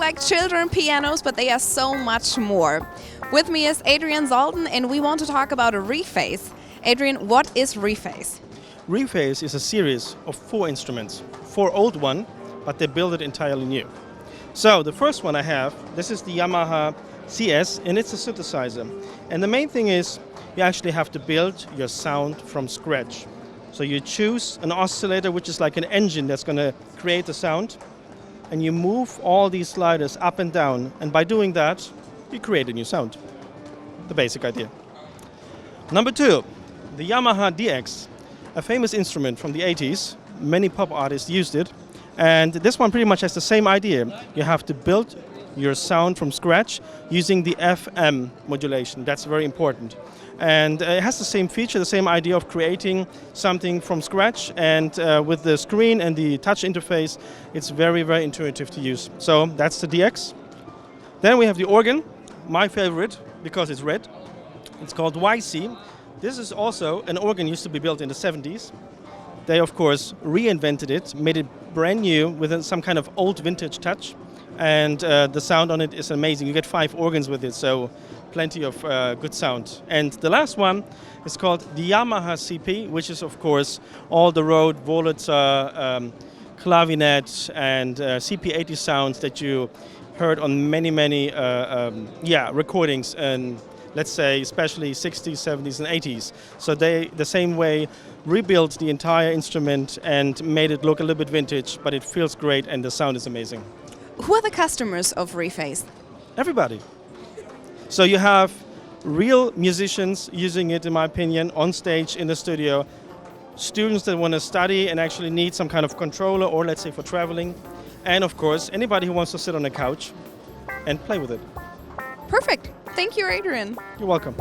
like children pianos, but they are so much more. With me is Adrian Zalden, and we want to talk about a Reface. Adrian, what is Reface? Reface is a series of 4 instruments, 4 old ones, but they build it entirely new. So the first one I have, this is the Yamaha CS, and it's a synthesizer. And the main thing is you actually have to build your sound from scratch. So you choose an oscillator, which is like an engine that's going to create the sound, and you move all these sliders up and down, and by doing that, you create a new sound. The basic idea. Number 2, the Yamaha DX, a famous instrument from the 80s. Many pop artists used it, and this one pretty much has the same idea. You have to build your sound from scratch using the FM modulation. That's very important. And it has the same feature, the same idea of creating something from scratch, and with the screen and the touch interface, it's very, very intuitive to use. So that's the DX. Then we have the organ, my favorite, because it's red. It's called YC. This is also an organ used to be built in the 70s. They, of course, reinvented it, made it brand new with some kind of old vintage touch. And the sound on it is amazing. You get 5 organs with it, so plenty of good sound. And the last one is called the Yamaha Cp, which is, of course, all the road Wurlitzer, clavinet, and CP80 sounds that you heard on many, many recordings, and let's say especially 60s, 70s, and 80s. So they, the same way, rebuilt the entire instrument and made it look a little bit vintage, but it feels great and the sound is amazing. Who are the customers of Reface? Everybody. So you have real musicians using it, in my opinion, on stage in the studio, students that want to study and actually need some kind of controller, or let's say for traveling, and of course anybody who wants to sit on a couch and play with it. Perfect. Thank you, Adrian. You're welcome.